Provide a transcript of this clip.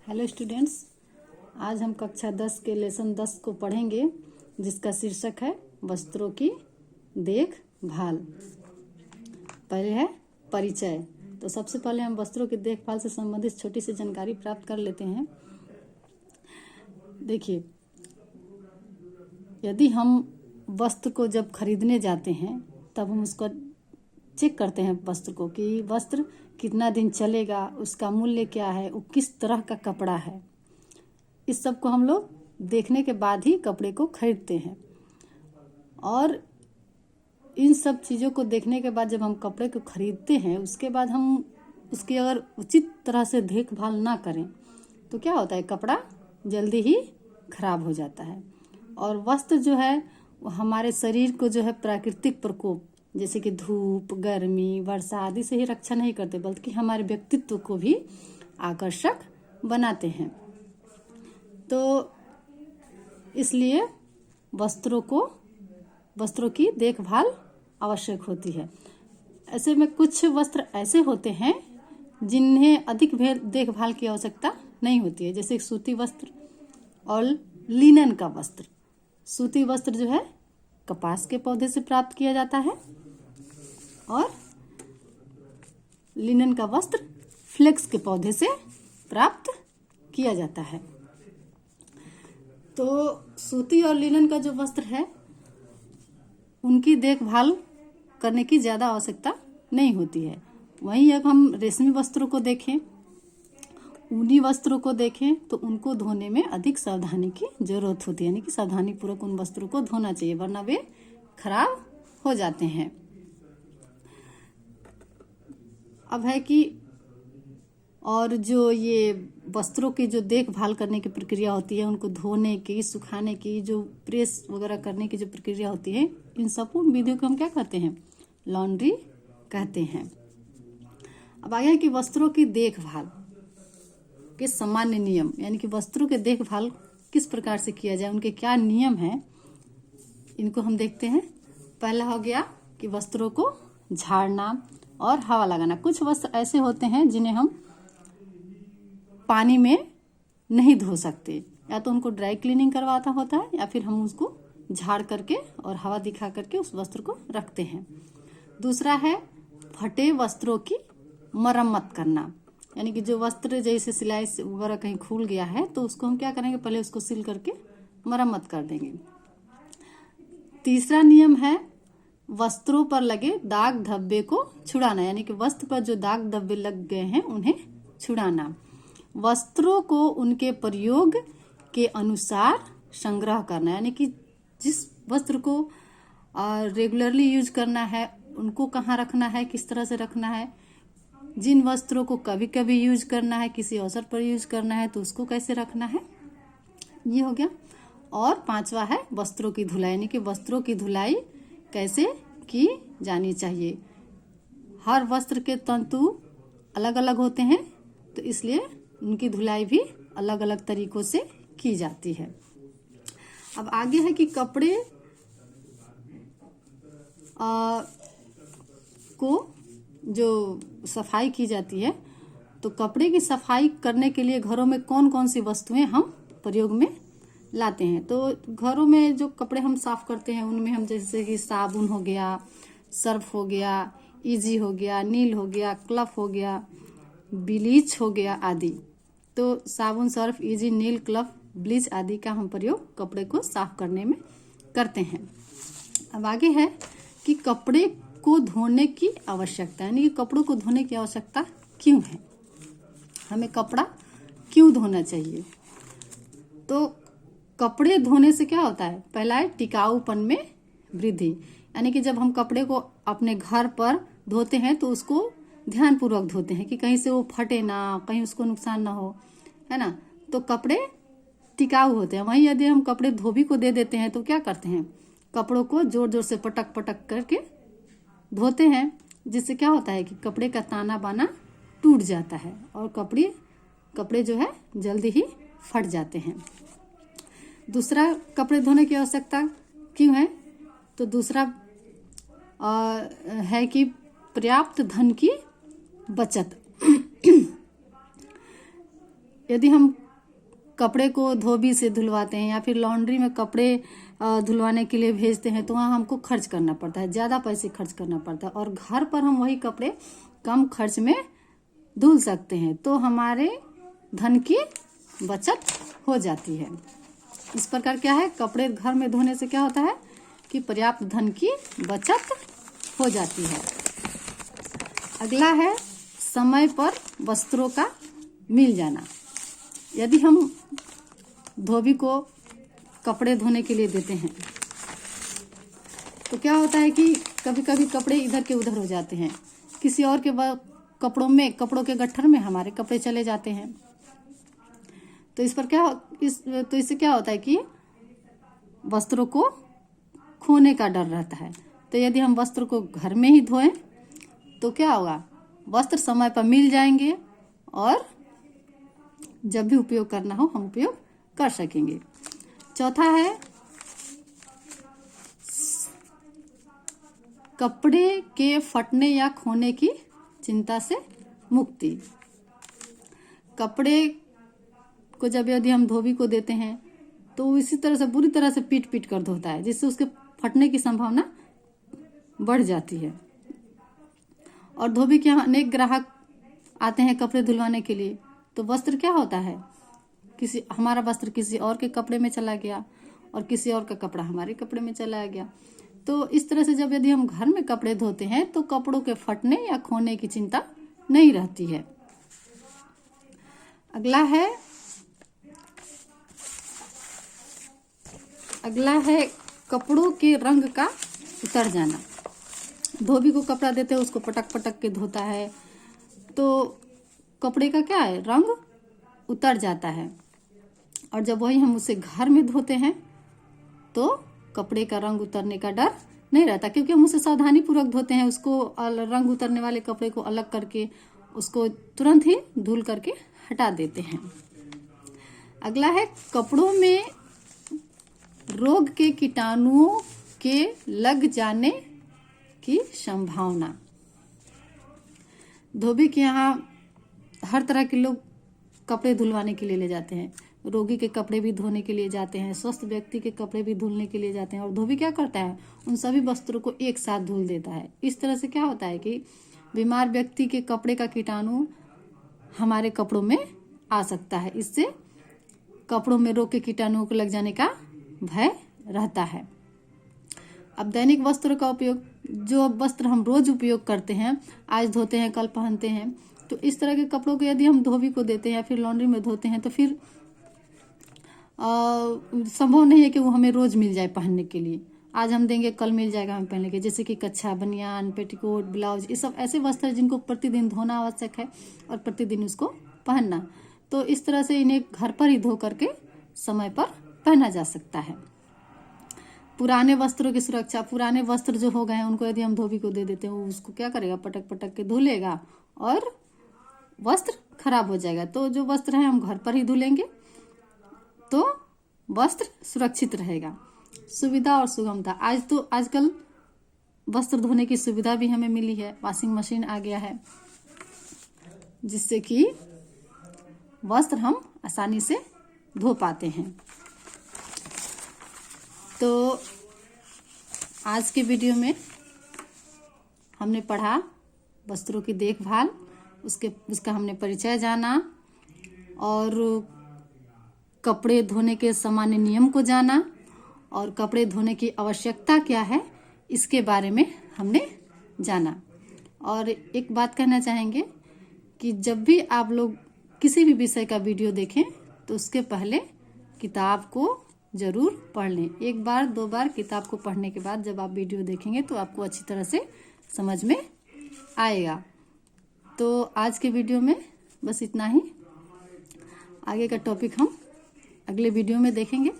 Hello students, आज हम कक्षा 10 के लेसन 10 को पढ़ेंगे, जिसका शीर्षक है वस्त्रों की देखभाल। पहले है परिचय। तो सबसे पहले हम वस्त्रों की देखभाल से संबंधित छोटी सी जानकारी प्राप्त कर लेते हैं। देखिए, यदि हम वस्त्र को जब खरीदने जाते हैं तब हम उसको चेक करते हैं वस्त्र को कि वस्त्र कितना दिन चलेगा, उसका मूल्य क्या है, वो किस तरह का कपड़ा है। इस सब को हम लोग देखने के बाद ही कपड़े को खरीदते हैं। और इन सब चीज़ों को देखने के बाद जब हम कपड़े को खरीदते हैं, उसके बाद हम उसकी अगर उचित तरह से देखभाल ना करें तो क्या होता है, कपड़ा जल्दी ही खराब हो जाता है। और वस्त्र जो है वो हमारे शरीर को जो है प्राकृतिक प्रकोप जैसे कि धूप, गर्मी, वर्षा आदि से ही रक्षा नहीं करते, बल्कि हमारे व्यक्तित्व को भी आकर्षक बनाते हैं। तो इसलिए वस्त्रों की देखभाल आवश्यक होती है। ऐसे में कुछ वस्त्र ऐसे होते हैं जिन्हें अधिक देखभाल की आवश्यकता नहीं होती है, जैसे सूती वस्त्र और लिनन का वस्त्र। सूती वस्त्र जो है कपास के पौधे से प्राप्त किया जाता है और लिनन का वस्त्र फ्लेक्स के पौधे से प्राप्त किया जाता है। तो सूती और लिनन का जो वस्त्र है उनकी देखभाल करने की ज़्यादा आवश्यकता नहीं होती है। वहीं अगर हम रेशमी वस्त्रों को देखें, ऊनी वस्त्रों को देखें, तो उनको धोने में अधिक सावधानी की जरूरत होती है, यानी कि सावधानी पूर्वक उन वस्त्रों को धोना चाहिए, वरना वे खराब हो जाते हैं। अब है कि और जो ये वस्त्रों की जो देखभाल करने की प्रक्रिया होती है, उनको धोने की, सुखाने की, जो प्रेस वगैरह करने की जो प्रक्रिया होती है, इन संपूर्ण विधियों को हम क्या कहते हैं, लॉन्ड्री कहते हैं। अब आगे है कि वस्त्रों की देखभाल के सामान्य नियम, यानी कि वस्त्रों के देखभाल किस प्रकार से किया जाए, उनके क्या नियम हैं, इनको हम देखते हैं। पहला हो गया कि वस्त्रों को झाड़ना और हवा लगाना। कुछ वस्त्र ऐसे होते हैं जिन्हें हम पानी में नहीं धो सकते, या तो उनको ड्राई क्लीनिंग करवाता होता है या फिर हम उसको झाड़ करके और हवा दिखा करके उस वस्त्र को रखते हैं। दूसरा है फटे वस्त्रों की मरम्मत करना, यानी कि जो वस्त्र जैसे सिलाई वगैरह कहीं खुल गया है तो उसको हम क्या करेंगे, पहले उसको सिल करके मरम्मत कर देंगे। तीसरा नियम है वस्त्रों पर लगे दाग धब्बे को छुड़ाना, यानी कि वस्त्र पर जो दाग धब्बे लग गए हैं उन्हें छुड़ाना। वस्त्रों को उनके प्रयोग के अनुसार संग्रह करना, यानी कि जिस वस्त्र को रेगुलरली यूज करना है उनको कहाँ रखना है, किस तरह से रखना है। जिन वस्त्रों को कभी कभी यूज करना है, किसी अवसर पर यूज करना है, तो उसको कैसे रखना है, ये हो गया। और पांचवा है वस्त्रों की धुलाई, यानी कि वस्त्रों की धुलाई कैसे की जानी चाहिए। हर वस्त्र के तंतु अलग अलग होते हैं, तो इसलिए उनकी धुलाई भी अलग अलग तरीकों से की जाती है। अब आगे है कि कपड़े को जो सफाई की जाती है, तो कपड़े की सफाई करने के लिए घरों में कौन कौन सी वस्तुएं हम प्रयोग में लाते हैं। तो घरों में जो कपड़े हम साफ करते हैं उनमें हम जैसे कि साबुन हो गया, सर्फ हो गया, इजी हो गया, नील हो गया, क्लफ हो गया, ब्लीच हो गया आदि। तो साबुन, सर्फ, इजी, नील, क्लफ, ब्लीच आदि का हम प्रयोग कपड़े को साफ करने में करते हैं। अब आगे है कि कपड़े को धोने की आवश्यकता, यानी कि कपड़ों को धोने की आवश्यकता क्यों है, हमें कपड़ा क्यों धोना चाहिए। तो कपड़े धोने से क्या होता है, पहला है टिकाऊपन में वृद्धि, यानी कि जब हम कपड़े को अपने घर पर धोते हैं तो उसको ध्यानपूर्वक धोते हैं कि कहीं से वो फटे ना, कहीं उसको नुकसान ना हो, है ना। तो कपड़े टिकाऊ होते हैं। वहीं यदि हम कपड़े धोबी को दे देते हैं तो क्या करते हैं, कपड़ों को जोर जोर से पटक पटक करके धोते हैं, जिससे क्या होता है कि कपड़े का ताना बाना टूट जाता है और कपड़े जो है जल्दी ही फट जाते हैं। दूसरा कपड़े धोने की आवश्यकता क्यों है, तो दूसरा है कि पर्याप्त धन की बचत। यदि हम कपड़े को धोबी से धुलवाते हैं या फिर लॉन्ड्री में कपड़े धुलवाने के लिए भेजते हैं तो वहाँ हमको खर्च करना पड़ता है, ज़्यादा पैसे खर्च करना पड़ता है। और घर पर हम वही कपड़े कम खर्च में धुल सकते हैं, तो हमारे धन की बचत हो जाती है। इस प्रकार क्या है, कपड़े घर में धोने से क्या होता है कि पर्याप्त धन की बचत हो जाती है। अगला है समय पर वस्त्रों का मिल जाना। यदि हम धोबी को कपड़े धोने के लिए देते हैं तो क्या होता है कि कभी कभी कपड़े इधर के उधर हो जाते हैं, किसी और के कपड़ों के गट्ठर में हमारे कपड़े चले जाते हैं। तो इससे क्या होता है कि वस्त्रों को खोने का डर रहता है। तो यदि हम वस्त्र को घर में ही धोएं तो क्या होगा, वस्त्र समय पर मिल जाएंगे और जब भी उपयोग करना हो हम उपयोग कर सकेंगे। चौथा है कपड़े के फटने या खोने की चिंता से मुक्ति। कपड़े को जब यदि हम धोबी को देते हैं तो इसी तरह से बुरी तरह से पीट पीट कर धोता है, जिससे उसके फटने की संभावना बढ़ जाती है। और धोबी के यहाँ अनेक ग्राहक आते हैं कपड़े धुलवाने के लिए, तो वस्त्र क्या होता है, हमारा वस्त्र किसी और के कपड़े में चला गया और किसी और का कपड़ा हमारे कपड़े में चला गया। तो इस तरह से जब यदि हम घर में कपड़े धोते हैं तो कपड़ों के फटने या खोने की चिंता नहीं रहती है। अगला है कपड़ों के रंग का उतर जाना। धोबी को कपड़ा देते हैं, उसको पटक पटक के धोता है तो कपड़े का क्या है, रंग उतर जाता है। और जब वही हम उसे घर में धोते हैं तो कपड़े का रंग उतरने का डर नहीं रहता, क्योंकि हम उसे सावधानी पूर्वक धोते हैं। उसको रंग उतरने वाले कपड़े को अलग करके उसको तुरंत ही धुल करके हटा देते हैं। अगला है कपड़ों में रोग के कीटाणुओं के लग जाने की संभावना। धोबी के यहाँ हर तरह के लोग कपड़े धुलवाने के लिए ले जाते हैं। रोगी के कपड़े भी धोने के लिए जाते हैं, स्वस्थ व्यक्ति के कपड़े भी धुलने के लिए जाते हैं। और धोबी क्या करता है, उन सभी वस्त्रों को एक साथ धुल देता है। इस तरह से क्या होता है कि बीमार व्यक्ति के कपड़े का कीटाणु हमारे कपड़ों में आ सकता है। इससे कपड़ों में रोग के कीटाणुओं को लग जाने का भय रहता है। अब दैनिक वस्त्रों का उपयोग, जो वस्त्र हम रोज उपयोग करते हैं, आज धोते हैं कल पहनते हैं, तो इस तरह के कपड़ों को यदि हम धोबी को देते हैं या फिर लॉन्ड्री में धोते हैं तो फिर संभव नहीं है कि वो हमें रोज मिल जाए पहनने के लिए। आज हम देंगे कल मिल जाएगा हमें पहनने के, जैसे कि कच्छा, बनियान, पेटीकोट, ब्लाउज, ये सब ऐसे वस्त्र जिनको प्रतिदिन धोना आवश्यक है और प्रतिदिन उसको पहनना। तो इस तरह से इन्हें घर पर ही धो करके समय पर पहना जा सकता है। पुराने वस्त्रों की सुरक्षा, पुराने वस्त्र जो हो गए हैं उनको यदि हम धोबी को दे देते हैं, वो उसको क्या करेगा, पटक पटक के धुलेगा और वस्त्र खराब हो जाएगा। तो जो वस्त्र है हम घर पर ही धुलेंगे तो वस्त्र सुरक्षित रहेगा। सुविधा और सुगमता, आजकल वस्त्र धोने की सुविधा भी हमें मिली है, वॉशिंग मशीन आ गया है जिससे कि वस्त्र हम आसानी से धो पाते हैं। तो आज के वीडियो में हमने पढ़ा वस्त्रों की देखभाल, उसका हमने परिचय जाना और कपड़े धोने के सामान्य नियम को जाना और कपड़े धोने की आवश्यकता क्या है इसके बारे में हमने जाना। और एक बात कहना चाहेंगे कि जब भी आप लोग किसी भी विषय का वीडियो देखें तो उसके पहले किताब को जरूर पढ़ लें। एक बार दो बार किताब को पढ़ने के बाद जब आप वीडियो देखेंगे तो आपको अच्छी तरह से समझ में आएगा। तो आज के वीडियो में बस इतना ही। आगे का टॉपिक हम अगले वीडियो में देखेंगे।